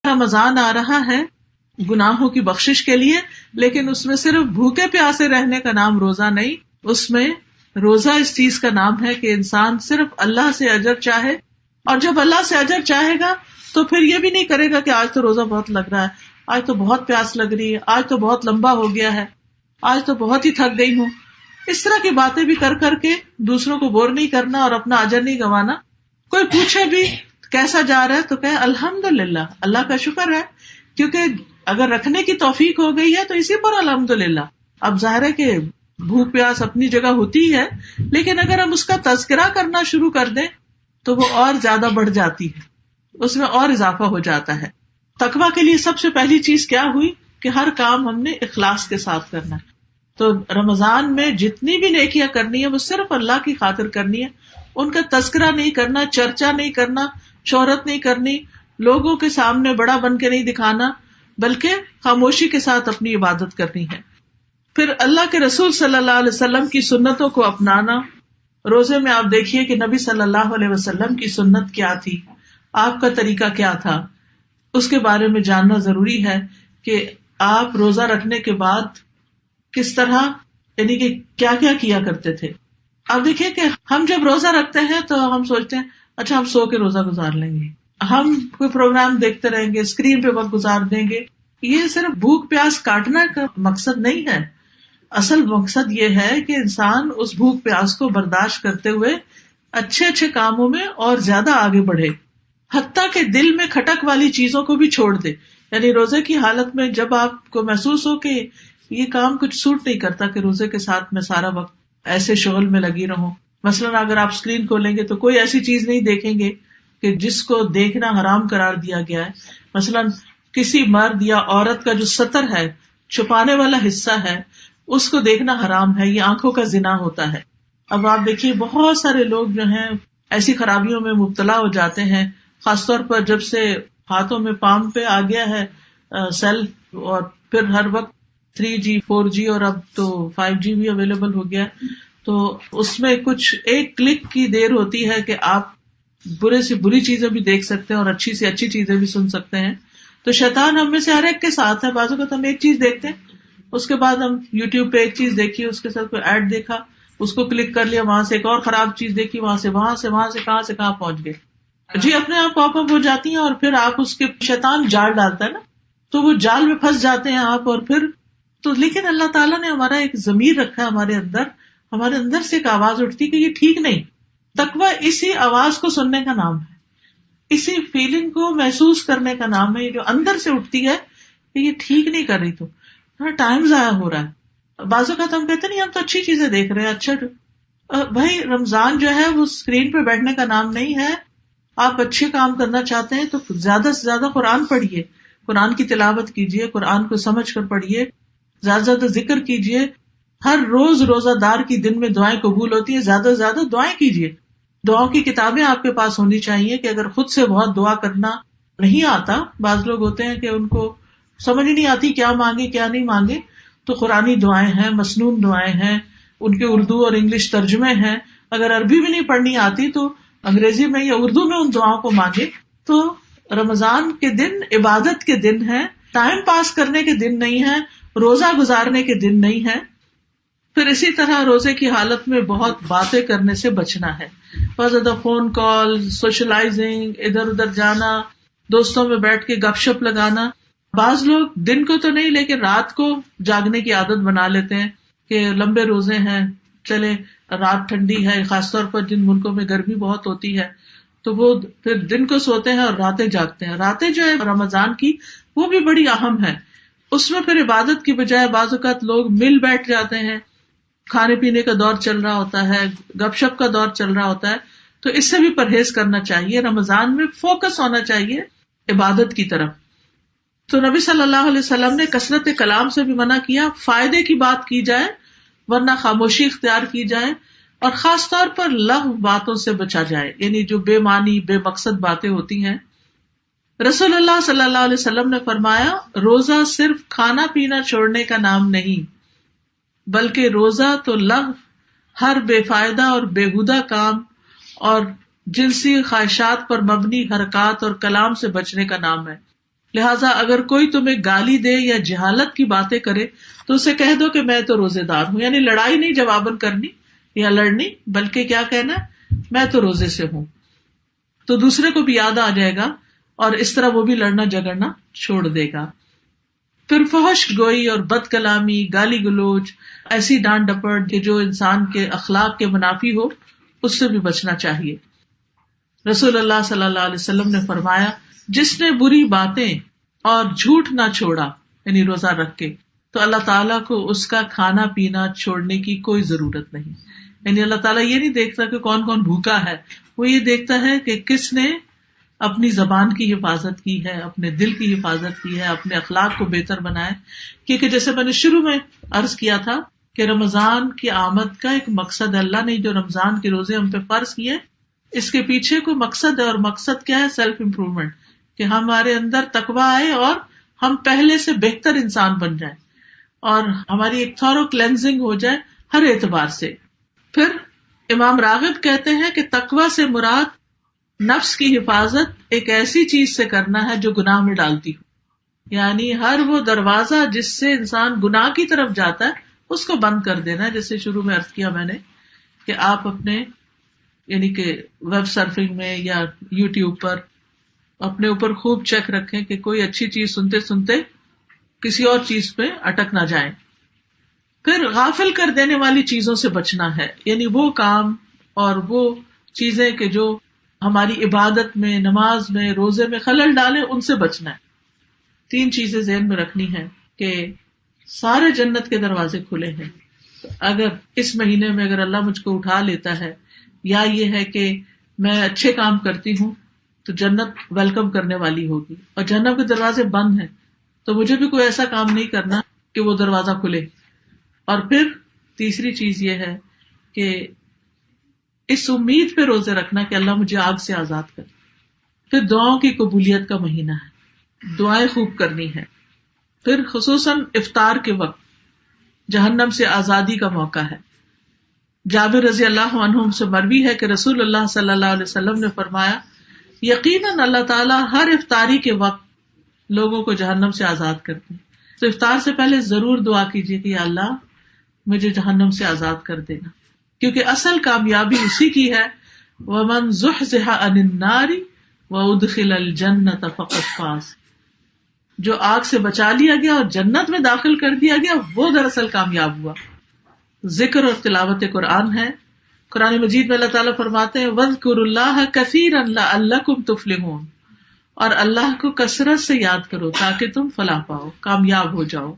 رمضان آ رہا ہے گناہوں کی بخشش کے لیے، لیکن اس میں صرف بھوکے پیاسے رہنے کا نام روزہ نہیں، اس میں روزہ اس چیز کا نام ہے کہ انسان صرف اللہ سے اجر چاہے، اور جب اللہ سے اجر چاہے گا تو پھر یہ بھی نہیں کرے گا کہ آج تو روزہ بہت لگ رہا ہے، آج تو بہت پیاس لگ رہی ہے، آج تو بہت لمبا ہو گیا ہے، آج تو بہت ہی تھک گئی ہوں. اس طرح کی باتیں بھی کر کر کے دوسروں کو بور نہیں کرنا اور اپنا اجر نہیں گنوانا. کوئی پوچھے بھی کیسا جا رہا ہے تو کہے الحمدللہ، اللہ کا شکر ہے، کیونکہ اگر رکھنے کی توفیق ہو گئی ہے تو اسی پر الحمدللہ. اب ظاہر ہے کہ بھوک پیاس اپنی جگہ ہوتی ہے، لیکن اگر ہم اس کا تذکرہ کرنا شروع کر دیں تو وہ اور زیادہ بڑھ جاتی ہے، اس میں اور اضافہ ہو جاتا ہے. تقویٰ کے لیے سب سے پہلی چیز کیا ہوئی کہ ہر کام ہم نے اخلاص کے ساتھ کرنا ہے. تو رمضان میں جتنی بھی نیکیاں کرنی ہے وہ صرف اللہ کی خاطر کرنی ہے، ان کا تذکرہ نہیں کرنا، چرچا نہیں کرنا، شہرت نہیں کرنی، لوگوں کے سامنے بڑا بن کے نہیں دکھانا، بلکہ خاموشی کے ساتھ اپنی عبادت کرنی ہے. پھر اللہ کے رسول صلی اللہ علیہ وسلم کی سنتوں کو اپنانا. روزے میں آپ دیکھیے کہ نبی صلی اللہ علیہ وسلم کی سنت کیا تھی، آپ کا طریقہ کیا تھا، اس کے بارے میں جاننا ضروری ہے کہ آپ روزہ رکھنے کے بعد کس طرح، یعنی کہ کیا کیا کیا کرتے تھے. اب دیکھیے کہ ہم جب روزہ رکھتے ہیں تو ہم سوچتے ہیں اچھا ہم سو کے روزہ گزار لیں گے، ہم کوئی پروگرام دیکھتے رہیں گے، اسکرین پہ وقت گزار دیں گے. یہ صرف بھوک پیاس کاٹنا کا مقصد نہیں ہے. اصل مقصد یہ ہے کہ انسان اس بھوک پیاس کو برداشت کرتے ہوئے اچھے اچھے کاموں میں اور زیادہ آگے بڑھے، حتیٰ کہ دل میں کھٹک والی چیزوں کو بھی چھوڑ دے. یعنی روزے کی حالت میں جب آپ کو محسوس ہو کہ یہ کام کچھ سوٹ نہیں کرتا کہ روزے کے ساتھ میں سارا وقت ایسے شغل میں لگی رہوں. مثلاً اگر آپ اسکرین کھولیں گے تو کوئی ایسی چیز نہیں دیکھیں گے کہ جس کو دیکھنا حرام قرار دیا گیا ہے. مثلاً کسی مرد یا عورت کا جو ستر ہے، چھپانے والا حصہ ہے، اس کو دیکھنا حرام ہے، یہ آنکھوں کا زنا ہوتا ہے. اب آپ دیکھیے بہت سارے لوگ جو ہیں ایسی خرابیوں میں مبتلا ہو جاتے ہیں، خاص طور پر جب سے ہاتھوں میں پام پہ آ گیا ہے سیل، اور پھر ہر وقت 3G 4G اور اب تو 5G بھی اویلیبل ہو گیا. تو اس میں کچھ ایک کلک کی دیر ہوتی ہے کہ آپ برے سے بری چیزیں بھی دیکھ سکتے ہیں اور اچھی سے اچھی چیزیں بھی سن سکتے ہیں. تو شیطان ہم میں سے ہر ایک کے ساتھ ہے. بعض اوقات ہم ایک چیز دیکھتے ہیں، اس کے بعد ہم یوٹیوب پہ ایک چیز دیکھی، اس کے ساتھ کوئی ایڈ دیکھا، اس کو کلک کر لیا، وہاں سے ایک اور خراب چیز دیکھی، وہاں سے کہاں سے کہاں پہنچ گئے. جی اپنے آپ پاپ اپ ہو جاتی ہیں، اور پھر آپ اس کے شیطان جال ڈالتا ہے نا، تو وہ جال میں پھنس جاتے ہیں آپ. اور پھر تو لیکن اللہ تعالیٰ نے ہمارا ایک ضمیر رکھا ہے، ہمارے اندر سے ایک آواز اٹھتی کہ یہ ٹھیک نہیں. تقویٰ اسی آواز کو سننے کا نام ہے، اسی فیلنگ کو محسوس کرنے کا نام ہے، یہ جو اندر سے اٹھتی ہے کہ یہ ٹھیک نہیں کر رہی، تو ٹائم ضائع ہو رہا ہے. بعض اوقات ہم کہتے نہیں ہم تو اچھی چیزیں دیکھ رہے ہیں. اچھا بھائی رمضان جو ہے وہ اسکرین پہ بیٹھنے کا نام نہیں ہے. آپ اچھے کام کرنا چاہتے ہیں تو زیادہ سے زیادہ قرآن پڑھیے، قرآن کی تلاوت کیجیے، قرآن کو سمجھ کر پڑھیے، زیادہ سے زیادہ ذکر کیجیے. ہر روز روزہ دار کی دن میں دعائیں قبول ہوتی ہیں، زیادہ سے زیادہ دعائیں کیجیے. دعاؤں کی کتابیں آپ کے پاس ہونی چاہیے کہ اگر خود سے بہت دعا کرنا نہیں آتا، بعض لوگ ہوتے ہیں کہ ان کو سمجھ نہیں آتی کیا مانگے کیا نہیں مانگے، تو قرآنی دعائیں ہیں، مسنون دعائیں ہیں، ان کے اردو اور انگلش ترجمے ہیں. اگر عربی بھی نہیں پڑھنی آتی تو انگریزی میں یا اردو میں ان دعاؤں کو مانگے. تو رمضان کے دن عبادت کے دن ہے، ٹائم پاس کرنے کے دن نہیں ہے، روزہ گزارنے کے دن نہیں ہے. پھر اسی طرح روزے کی حالت میں بہت باتیں کرنے سے بچنا ہے. بہت زیادہ فون کال، سوشلائزنگ، ادھر ادھر جانا، دوستوں میں بیٹھ کے گپ شپ لگانا. بعض لوگ دن کو تو نہیں لیکن رات کو جاگنے کی عادت بنا لیتے ہیں کہ لمبے روزے ہیں، چلے رات ٹھنڈی ہے، خاص طور پر جن ملکوں میں گرمی بہت ہوتی ہے تو وہ پھر دن کو سوتے ہیں اور راتیں جاگتے ہیں. راتیں جو ہے رمضان کی وہ بھی بڑی اہم ہے. اس میں پھر عبادت کی بجائے بعض اوقات لوگ مل بیٹھ جاتے ہیں، کھانے پینے کا دور چل رہا ہوتا ہے، گپ شپ کا دور چل رہا ہوتا ہے. تو اس سے بھی پرہیز کرنا چاہیے. رمضان میں فوکس ہونا چاہیے عبادت کی طرف. تو نبی صلی اللہ علیہ وسلم نے کثرت کلام سے بھی منع کیا، فائدے کی بات کی جائے ورنہ خاموشی اختیار کی جائے، اور خاص طور پر لغو باتوں سے بچا جائے، یعنی جو بے معنی بے مقصد باتیں ہوتی ہیں. رسول اللہ صلی اللہ علیہ وسلم نے فرمایا روزہ صرف کھانا پینا چھوڑنے کا نام نہیں، بلکہ روزہ تو لغو، ہر بے فائدہ اور بےہودہ کام اور جنسی خواہشات پر مبنی حرکات اور کلام سے بچنے کا نام ہے. لہٰذا اگر کوئی تمہیں گالی دے یا جہالت کی باتیں کرے تو اسے کہہ دو کہ میں تو روزے دار ہوں. یعنی لڑائی نہیں جواباً کرنی یا لڑنی، بلکہ کیا کہنا، میں تو روزے سے ہوں. تو دوسرے کو بھی یاد آ جائے گا اور اس طرح وہ بھی لڑنا جھگڑنا چھوڑ دے گا. پھر فحش گوئی اور بد کلامی، گالی گلوچ، ایسی ڈانٹ ڈپٹ کہ جو انسان کے اخلاق کے منافی ہو، اس سے بھی بچنا چاہیے. رسول اللہ صلی اللہ علیہ وسلم نے فرمایا، جس نے بری باتیں اور جھوٹ نہ چھوڑا یعنی روزہ رکھ کے، تو اللہ تعالیٰ کو اس کا کھانا پینا چھوڑنے کی کوئی ضرورت نہیں. یعنی اللہ تعالیٰ یہ نہیں دیکھتا کہ کون کون بھوکا ہے، وہ یہ دیکھتا ہے کہ کس نے اپنی زبان کی حفاظت کی ہے، اپنے دل کی حفاظت کی ہے، اپنے اخلاق کو بہتر بنائے. کیونکہ جیسے میں نے شروع میں عرض کیا تھا کہ رمضان کی آمد کا ایک مقصد ہے. اللہ نے جو رمضان کے روزے ہم پہ فرض کیے، اس کے پیچھے کوئی مقصد ہے، اور مقصد کیا ہے؟ سیلف امپروومنٹ، کہ ہمارے اندر تقویٰ آئے اور ہم پہلے سے بہتر انسان بن جائیں اور ہماری ایک تھورو کلینزنگ ہو جائے ہر اعتبار سے. پھر امام راغب کہتے ہیں کہ تقویٰ سے مراد نفس کی حفاظت ایک ایسی چیز سے کرنا ہے جو گناہ میں ڈالتی ہو. یعنی ہر وہ دروازہ جس سے انسان گناہ کی طرف جاتا ہے اس کو بند کر دینا ہے. جیسے شروع میں عرض کیا میں نے کہ آپ اپنے یعنی کہ ویب سرفنگ میں یا یوٹیوب پر اپنے اوپر خوب چیک رکھیں کہ کوئی اچھی چیز سنتے سنتے کسی اور چیز پہ اٹک نہ جائیں. پھر غافل کر دینے والی چیزوں سے بچنا ہے، یعنی وہ کام اور وہ چیزیں کہ جو ہماری عبادت میں، نماز میں، روزے میں خلل ڈالے، ان سے بچنا ہے. 3 چیزیں ذہن میں رکھنی ہے کہ سارے جنت کے دروازے کھلے ہیں. اگر اس مہینے میں اگر اللہ مجھ کو اٹھا لیتا ہے، یا یہ ہے کہ میں اچھے کام کرتی ہوں تو جنت ویلکم کرنے والی ہوگی، اور جہنم کے دروازے بند ہیں تو مجھے بھی کوئی ایسا کام نہیں کرنا کہ وہ دروازہ کھلے. اور پھر تیسری چیز یہ ہے کہ اس امید پہ روزے رکھنا کہ اللہ مجھے آگ سے آزاد کرے. پھر دعاؤں کی قبولیت کا مہینہ ہے، دعائیں خوب کرنی ہے. پھر خصوصاً افطار کے وقت جہنم سے آزادی کا موقع ہے. جابر رضی اللہ عنہ سے مروی ہے کہ رسول اللہ صلی اللہ علیہ وسلم نے فرمایا، یقیناً اللہ تعالیٰ ہر افطاری کے وقت لوگوں کو جہنم سے آزاد کرتے ہیں. تو افطار سے پہلے ضرور دعا کیجیے کہ یا اللہ مجھے جہنم سے آزاد کر دینا، کیونکہ اصل کامیابی اسی کی ہے، وَمَنْ زُحْزِحَ عَنِ النَّارِ وَأُدْخِلَ الْجَنَّةَ فَقَدْ فَازَ. جو آگ سے بچا لیا گیا اور جنت میں داخل کر دیا گیا وہ دراصل کامیاب ہوا. ذکر اور تلاوت قرآن ہے. قرآن مجید میں اللہ تعالیٰ فرماتے ہیں وَاذْكُرُوا اللَّهَ كَثِيرًا لَعَلَّكُمْ تُفْلِحُونَ، اور اللہ کو کثرت سے یاد کرو تاکہ تم فلاح پاؤ، کامیاب ہو جاؤ.